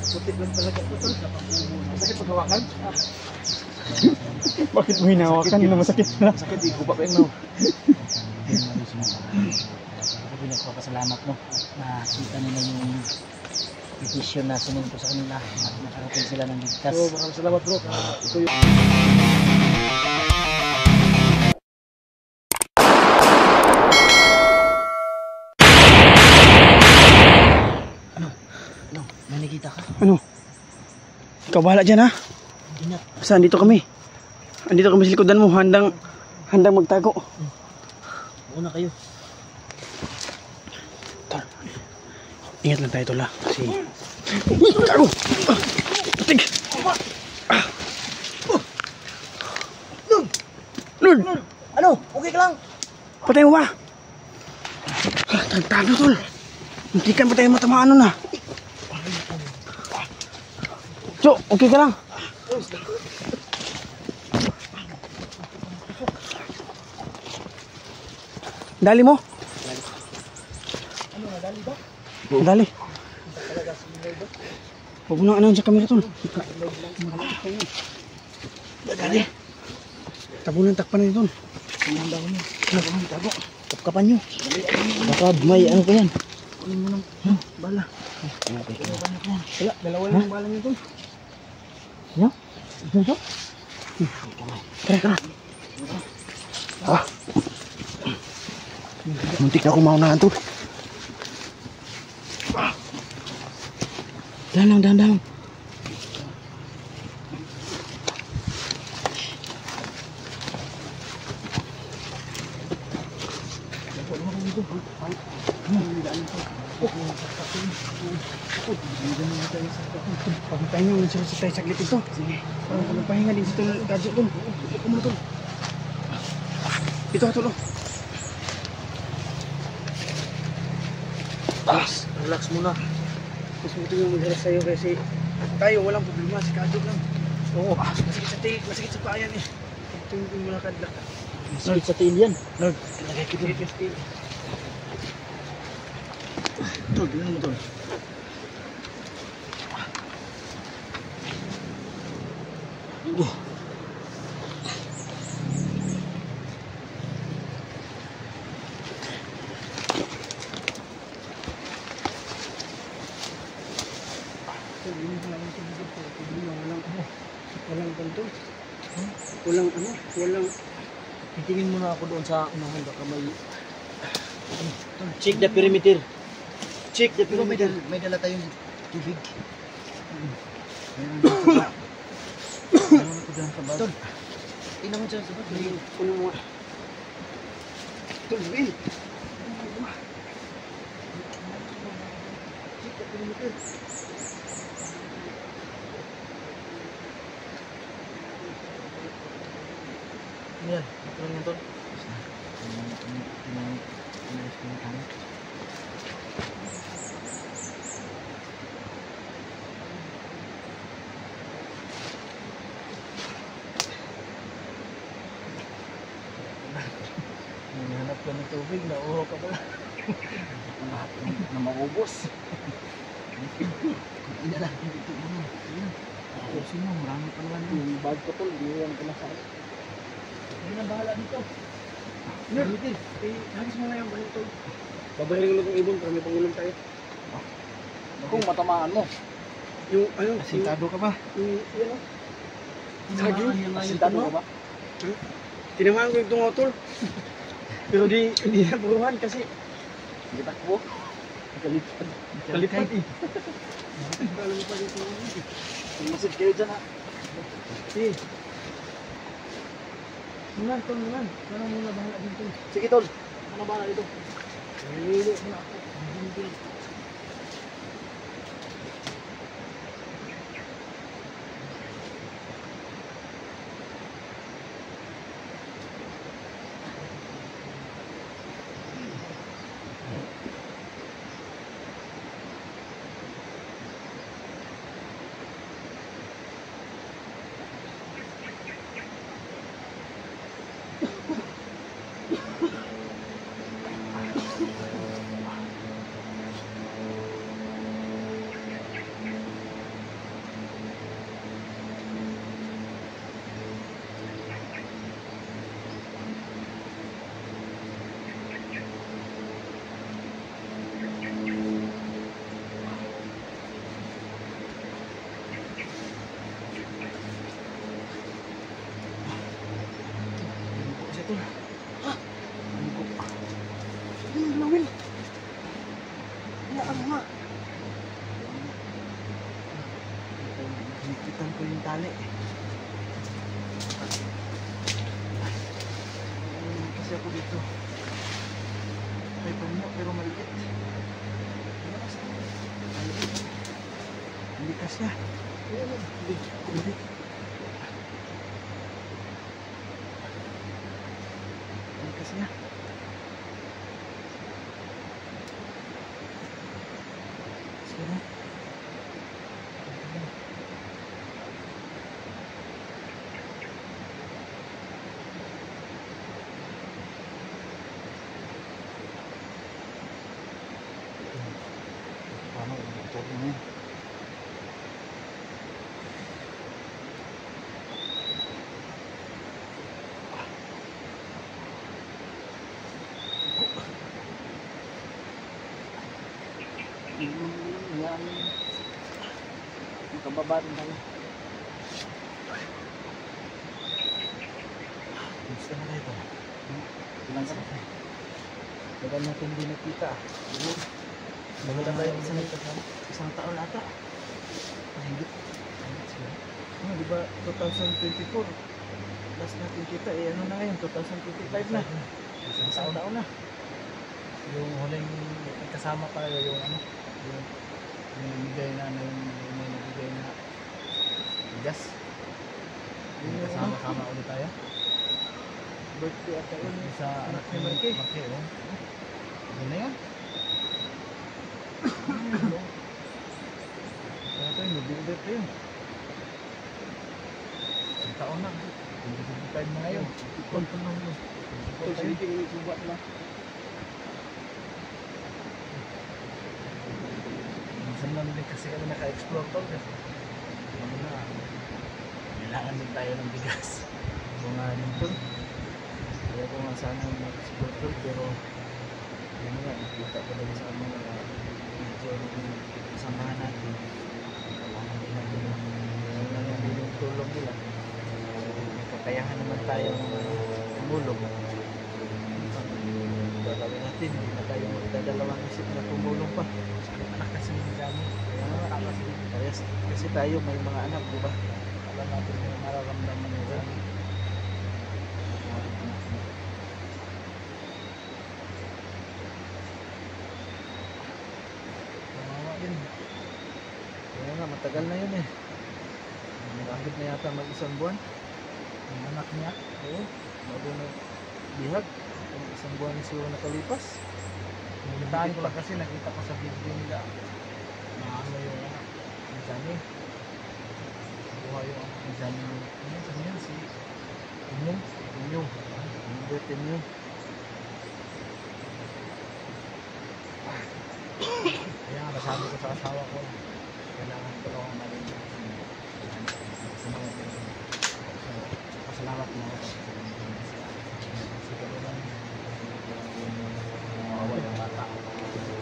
Putik lang talaga ito, tol. Masakit paghawakan? Bakit mo hinawakan? Hindi na masakit na. Masakit, di ko pa no. Ako pinagpapasalamat mo na kita nila yung petition na sumunod ko sa kanila at nakarating sila ng ligtas. So, maraming salamat bro. Ito yung... Ano? May nakita ka? Ano? Ikaw bahala dyan ha? Ingat. Saan dito kami? Andito kami sa likodan mo. Handang magtago. Una kayo. Tol. Ingat lang tayo tol ha. Kasi... Tago! Patig! Lord! Ano? Okay ka lang? Patay mo ba? Tagtago tol. Hindi kan pa tayo matamaan nun ha. Cho, okay ka lang? Dali mo? Ano nga, dali ba? Dali. Huwag mo nang ano sa camera tol. Dali. Tabunan takpan na tol. Kumanda ko nyo. Tago. Kapkapan nyo. Baka may ano pa yan. Kunin mo ng bala. Wala, dalawa lang yung bala niyo tol. Ano? Ano? Tara. Ah. Muntik na akong maunahan tol. Dahan lang. Pagpahinga mo sa tayo saglit ito. Sige. Pagpahinga din sa tol. Gadget tol. Upo mo tol. Ito tol. Relax muna. Mas ito yung mag-relax sa'yo kasi tayo walang problema. Si Gadget lang. Oo. Masakit sa tail. Masakit sa paayan eh. Ito yung mulakad-lakad. Masakit sa tail yan. Lord, talagay kita dito sa tail. Tol, tingnan mo tol. Walang Titingin muna ako doon sa unahan. Baka may... Check the perimeter. Check the perimeter. May dala tayong tubig. Tol, tingnan mo dyan sa bag. puno mo. Tol, Bill. Yan, ano mo tol? Hanap ka ng tubig, nauho ka pala. Na maubos. Ina lang, dito mo. Kasi mo, marami pa naman yun. Yung bag ko tol, hindi yan pinasakit. Hindi na bahala dito. Lord, hagis mo na yung balik tol. Babayarin ko lang itong ibon para may pangulong tayo. Kung matamaan mo. Yung ano, Asintado ka ba? yung ano, Saging? Asintado ka ba? Tinamaan ko yung tungo tol. Pero hindi na buruhan kasi Hindi takbo. kalipad eh. Kalipad ito. Masid kayo dyan ha. Sige. Mulan tol, mulan. Ano muna bahala dito. Sige tol. Ano ba na dito? Lili muna ako. Kapitan ko yung tali. Kasi ako dito. May puno pero maliit. Maliit. Hindi kasya. Hindi. Hindi kasya. Sige. Paano ito mo? Yan. Makababa rin tayo. Gusto na ito. Ilan ka? Tagal natin hindi nakita. Maganda tayo isang taon ata. Mahigit. Di ba 2024? Last natin kita ano na ngayon? 2025 na. Isang taon na. Yung huling kasama pala yung ano, yung nabigay na may nabigay na bigas. Yung kasama-sama ulit tayo. Birthday ata yun. Sa anak ni Marque. Marque, oh. Yun na yan. Kaya ito yung November pa yun. Isang taon na. 2025 na ngayon. Ikon pa lang yun. Ito, silipin yung subat na. Minsan lang din kasi kami naka-explore to. Ano na, kailangan din tayo ng bigas. Mga nito. Kaya ko nga sana mag-explore to, pero yun nga, nakita ko lang sa mga video ng kasamahan natin. Kailangan din natin kailangan din yung tulong nila. Kakayahan naman tayo tumulong. Gagawin natin, hindi na tayo magdadalawang isip na tumulong pa. Anak kasi yung dami. Kaya mga anak kasi. Parehas kasi tayo may mga anak, di ba? Alam natin yung nararamdaman nila. Kawawa din. Kaya nga, matagal na yun eh. Nagahit na yata mag-isang buwan. Yung anak niya. Oo, bago na bihag. Isang buwan na siguro nakalipas. Nagitaan ko lang kasi nakita ko sa video nila. Na ano yung anak. Ang Johnny. Buhay yung anak ni Johnny. Ano sa niyan? Si Inyong. Inyong. Number 10 yun. Kaya nga nasabi ko sa asawa ko. Kailangan ko lang namin sa mga pasalamat mo ako. Kasi gano'n lang. Mawawala yung bata.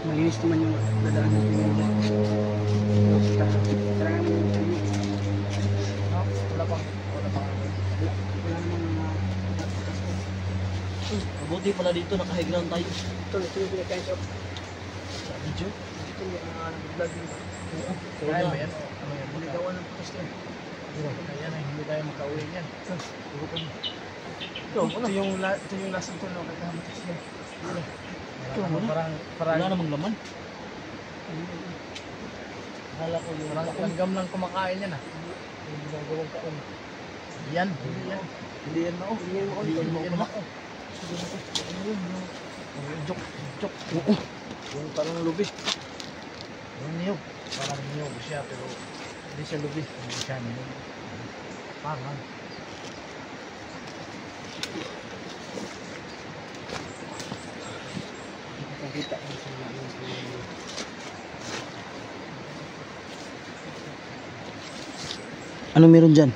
Malinis naman yung dadaan natin ngayon. Kailangan mo yung No? Wala pang wala namang Mabuti pala dito, nakahiground tayo. ito yung pinakain sa Video? ito yung vlog yung kaya ba yan? Ano yan? hindi gawa ng post yan. Kaya na hindi tayo makauwi niyan. Ito yung last ito na kakamatay siya. Parang Wala namang laman. Akala ko yung parang langgam lang kumakain yan ah. Yung ginagawang kaon. Yan, hindi yan. Hindi yan na Hindi yan ako. Hindi yan mako. Yung jok. Oo. Yung parang lubi. Yung niyog. Parang niyog siya pero Hindi siya lubi. hindi siya niyog. Parang. Nakakita ko sa mga ano meron dyan?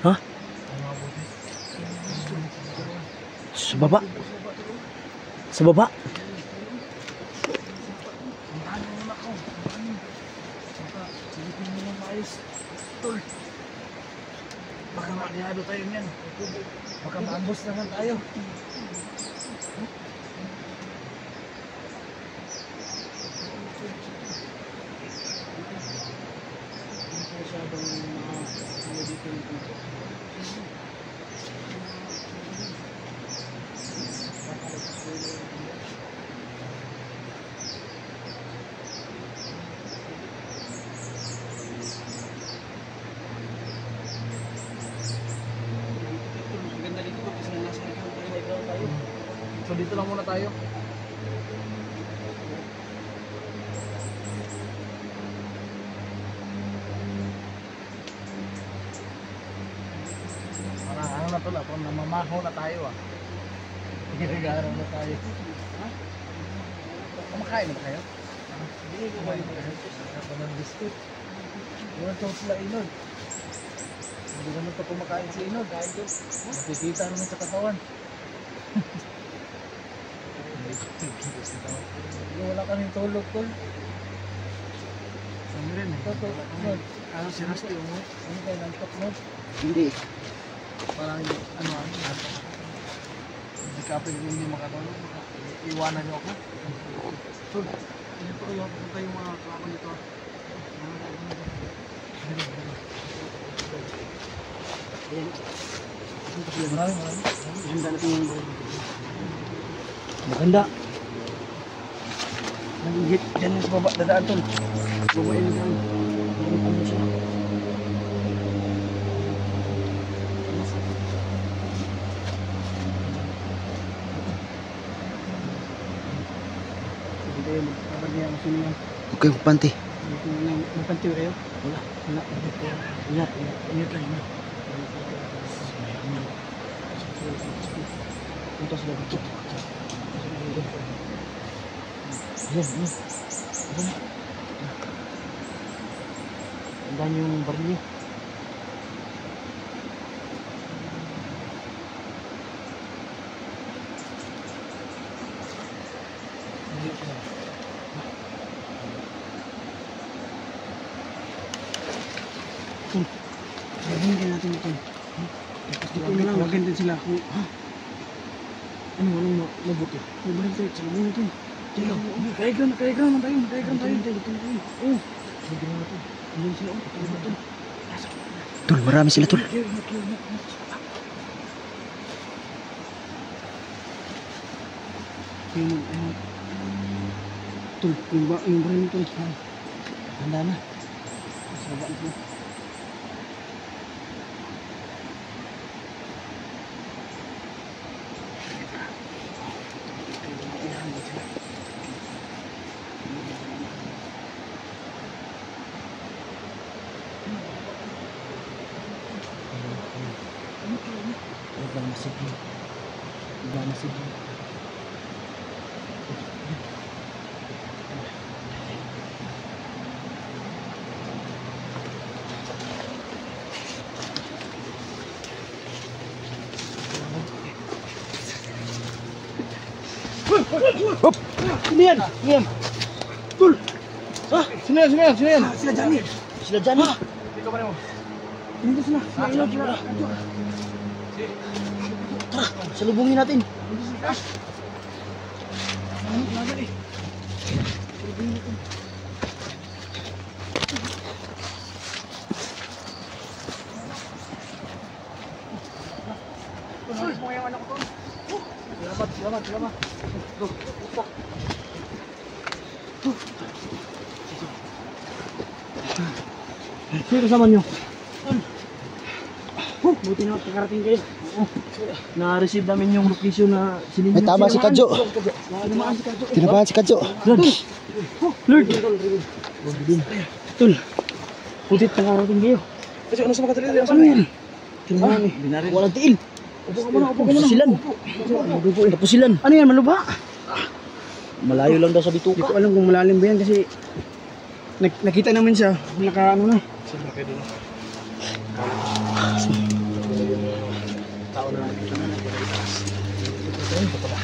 Ha? Sa baba? Sa baba? Silipin mo yung maayos. Tol. Baka makiado tayo niyan. Baka maambos naman tayo. So dito lang muna tayo. Parang ano na to lang, parang namamaho na tayo ah. Ginagaraw na tayo. Ha? Kumakain na ba kayo? Hindi ko kumain na kayo. Ako ng biscuit. Iwan to sila Inod. Hindi naman ito kumakain si Inod. Nakikita naman sa katawan. Wala kaming tulog tol. Saan rin eh? Ito, ano si Rusty mo? Ano kayo nantok mo? Hindi. Parang ano hindi ka pwede hindi makatulog. Iwanan niyo ako. Tol, ano po kayo? Kung kayo mga klako nito. Maraming. Handa natin yung maganda. Nagigit dyan sa baba, dadaan tol. Babain na yan. Ano siya? Hindi tayo magkakabad niya kung sino yan. Okay, panty. Magpantiw kayo? Wala. Wala. Ingat. Ingat lang. Ingat. Punta sila dito. Ayan. Tandaan yung baril niyo. Sabihin din natin ito. Tawagan din sila. Ano, walang mabuti. Mabuti tayo. Sabihin natin. Nakaegram man tayo. Oo. Sabihin natin. Hindi sila. Tol, marami sila tol. Tol, yung baril nito. Handa na. Sabaan ko. Hop! Sino yan? Tol! Sino yan? Sila Johnny. Sila Johnny. Dito pa rin mo. Dito sila. Tara, salubungin natin. Salamat. Sino kasama nyo? Buti na kakarating kayo. Na-receive namin yung location na sininyo. May tama si Kadjo. Tinabahan si Kadjo. Lord! Tol, butit nakarating kayo. Kasi ano sa mga talili? Ano yan? Tinabahan eh. Walang tiil. Upo ka muna. Tapusilan. Tapusilan. Ano yan, maluba? Malayo lang daw sa bituka. Hindi ko alam kung malalim ba yan kasi nakita namin siya. Naka ano na. Sino kayo doon? Tao na nakita na natin. Ito pala.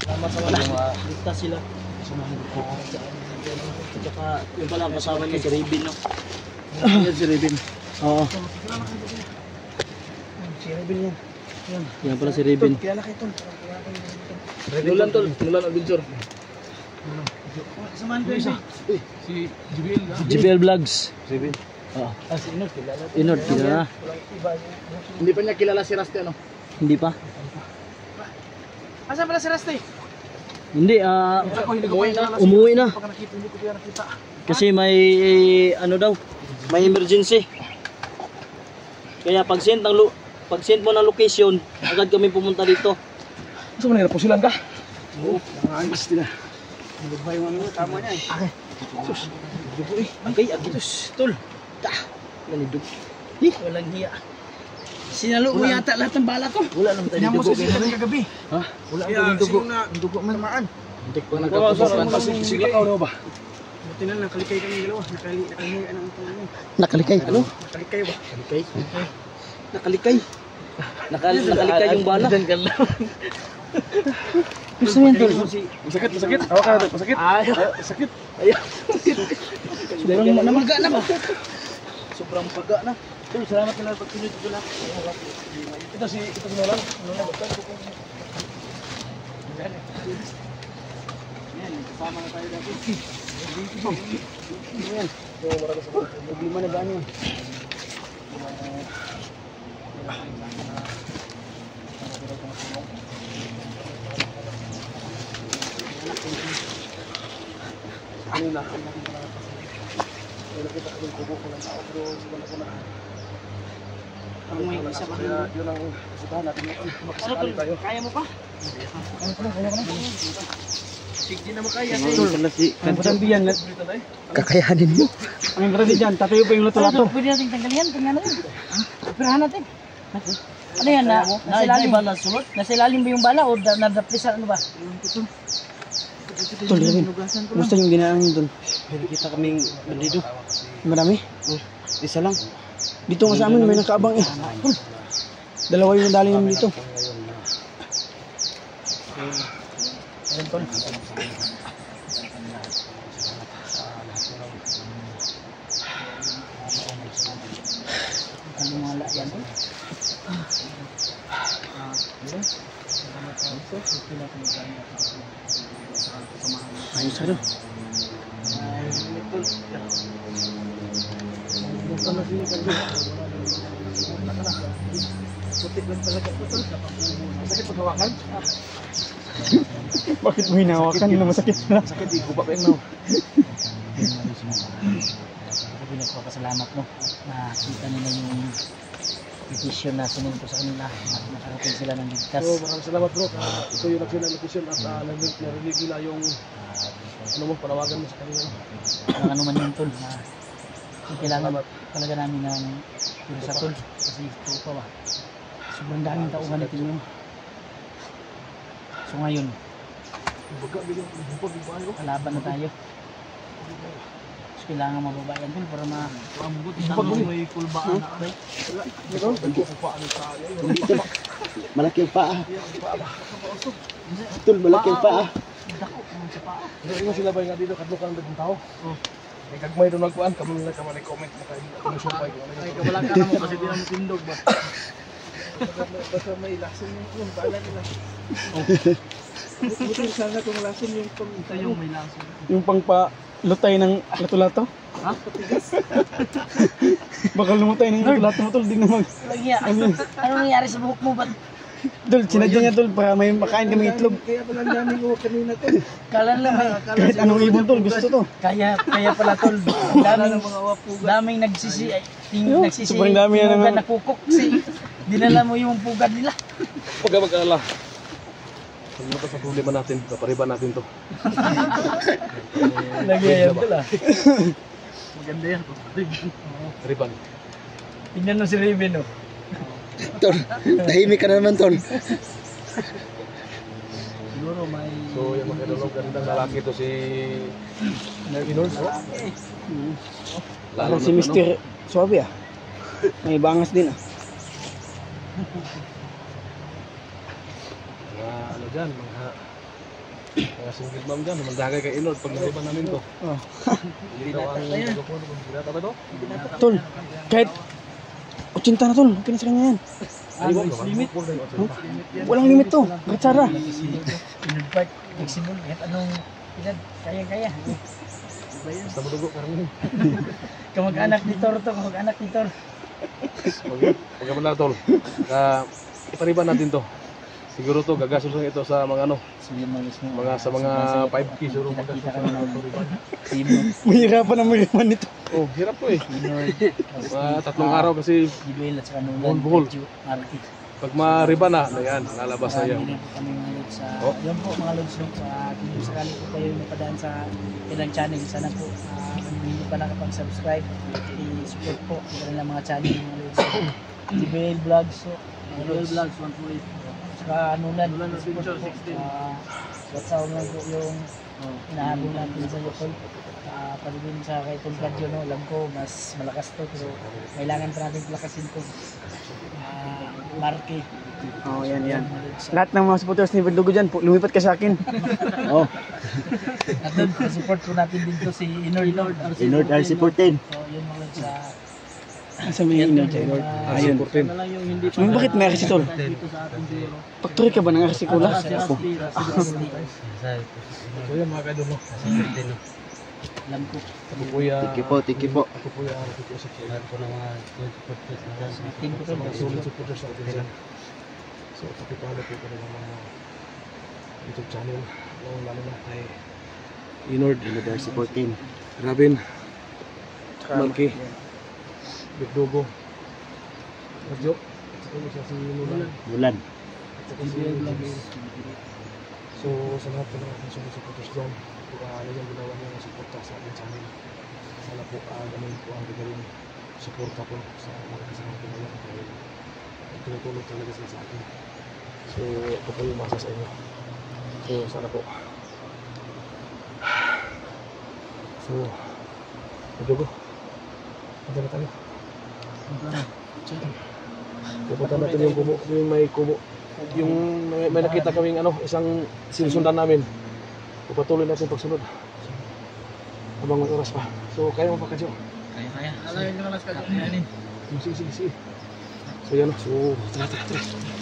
Salamat sa mga. Ligtas sila. Tsaka yung pala kasama niya si Raven, no? Yan si Raven. Oo. Si Raven yan. Yan pala si Raven. Kaya laki ito. Nulan tol. Nulan Adventure. Samahan ko isa. Si JBL. JBL Vlogs. Raven. Oo. Si Inod, kilala. Inod, kilala. Hindi pa niya kilala si Rusty, ano? Hindi pa. Asan pala si Rusty? Hindi, Ako, hindi ko pa kilala. umuwi na. Pagka nakita, hindi ko pa nakita. Kasi may, ano daw, may emergency. Kaya pag-send mo ng location, agad kami pumunta dito. Gusto mo na pusilan ka? Oo, nangangis nila. Nalubay mo naman, tama niya eh. Okay. Sus, dugo eh. Okay, agitos, tol. Ganidog. Walang hiya. Sinalo mo yata lahat ng bala ko. Wala naman tayo dugo. Sinamo sa kagabi. Ha? Wala naman dugo. Dugo man. Hindi ko nagkapusukan. Sige, ikaw ba? Buti na, nakalikay kami dalawa. Nakalikay ang tanong. Nakalikay? Ano? Nakalikay ba? Nakalikay? Nakalikay? Nakalikay yung bala? Gusto mo yan, tol? Masakit, masakit. Hawa ka natin, masakit. Ayaw. Masakit. Ayaw. Sobrang namaga na ba? Sobrang paga na. Tol, salamat na lang pag pinito ko lang. Ito si Nolan. Nolan, Yan, kasama na tayo dati. Yan. So, maraming salamat. Problema na ba niyo? Kanina, nakita ko yung kubo ko ng tao, pero sila na ko na. Ang may isa pa. Kaya yun ang usahan natin ngayon. Makasakali tayo. Kaya mo pa? Kaya ko na. Hindi na makaya. Tol, ang pasambihan na. Kakayanin mo. Ang grabe dyan, tatayo pa yung lato-lato. Pwede natin tanggalin yan, tingnan natin. Operahan natin. Ano yan, nasa ilalim ba? Nasa ilalim ba yung bala o nadaplisan ano ba? Tol, kumusta yung ginaan nyo doon? Pero kita kaming bandido. Marami? Isa lang. Dito nga sa amin, may nakaabang eh. Dalawa yung nadali namin dito. Wala yan. Ayos ano? Sakit paghawakan? Bakit mo hinawakan? Hindi na masakit na. Sakit, di ko pa pa yung Sabi nagpapasalamat mo. Nakita nila yung petition na sinunod ko sa kanila at nakarating sila ng ligtas. So, maraming salamat bro. Ito yung nagsin ng location at narinig nila yung ano mo, panawagan mo sa kanila. Walang ano man yung tol na kailangan talaga namin ng pero sa tol kasi ito pa ba. Sobrang daming tauhan natin yun. So ngayon, Baga, bigyan ng bupag yung bahay ko. kalaban na tayo. So kailangan mababayan tol para maambot Bupag mo may kulbaan na. Ikaw, nagkukupaan sa ayaw. Dito. Malaki ang paa. Tol, malaki ang paa. Dako naman sa paa. Hindi sila ba nga dito, kadlo ka ng tao? May kagmay doon magkuhan, kami nila ka comment na kayo. Kami sumpay ko. Ay, kabala ka naman kasi di naman tindog ba? Basta may lason yung baala nila. Buti sana kung lason yung Ito yung may laso. Yung pangpa-lutay ng lato-lato? Ha? Baka lumutay ng lato-lato mo tol. Di na mag... Lagi ano nangyari sa buhok mo? Ba't Tol, sinadya niya tol para may makain kami itlog. Kaya pala ang daming uwak kanina to. kala lang Kahit anong ibon tol, gusto to. kaya pala tol. Daming nagsisi sobrang dami yan pugad naman. na kukok si dinala mo yung pugad nila. Huwag ka mag-alala. Pagpunta sa problema natin, kapariban natin to. Nagyayan tol ah. Maganda yan. Kariban. Tingnan mo si Raven oh. Tol, tahimik ka na naman tol. Siguro may So, yung makilulog ganitang lalaki to si Inol. Parang si Mr. Suabe ah. May bangas din ah. Mga ano dyan, mga single mom dyan, magdagay kay Inol pag naliban namin to. Oh. Hindi daw ang nagpupuno. Binata ba to? Tol, kahit 80 na tol, okay na sa kanya yan. limit. Walang limit to, katsara. Inod Park, flexible, kahit anong edad, kaya-kaya. Basta madugo karami. Kamag-anak ni Tor to, kamag-anak ni Tor. Pagkaman lang tol. Ipariban natin to. Siguro to gagastos lang ito sa mga ano, So yun mga mga sa mga 5K siguro Kita magastos kami ng ng riban. team. Mahirapan ang mahirapan nito. Oh, hirap to eh. Pinoy. Mga 3 araw kasi Gibuel at saka Buhol. Nulan. Marky. pag ma-riban na, ayan, lalabas na yan. Marami rin po kami mga lods sa, Oh. yun po mga lods no, kung sakali po kayo napadaan sa ilang channel, sana po kung hindi pa nakapag-subscribe, i-support po ang kanilang mga channel mga lods. GBL Vlogs, so, mga lods. Vlogs 128. Saka Nulan, support po. What's up lang po yung inahabol natin sa Yopol. Palibin sa kay Tol Kadyo, no, alam ko mas malakas to, pero kailangan pa natin palakasin to. Marky. Oh, yan. Lahat ng mga supporters ni Verdugo dyan, lumipat ka sa akin. Oh, At doon, support po natin dito si Inord Inord RC14. So, yun mga lods sa Sa may Inord. Ayun. Bakit may RC tol? Factory ka ba ng RC Cola? Ako. So yan mga kaidol, no? Alam ko. Ako po ya. Tiki po. Ako po ya. Ako po sa lahat po ng mga Team ko to. mga solid supporters natin dyan. So pakipala po kami ng mga YouTube channel. Lalo na kay Inord RC14. Rabin, Marky, Verdugo, Radyo, ano siya si Nulan. Bulan. So sa lahat po ng ating solid supporters dyan, ano yung ginawa niyo ng suporta sa ating channel. Sana po ganun po ang gagawin suporta po sa mga kasama po ngayon dahil tinutulong talaga sila sa atin. So ako po yung masa sa inyo. So sana po. So, Verdugo, punta na tayo. Pupunta natin yung kubo, yung may kubo. Yung may nakita kaming ano, isang sinusundan namin. Pupatuloy natin pagsunod. Habang may oras pa. So, kaya mo pa Kadyo? Kaya. Sige. So, yan o. So, tara.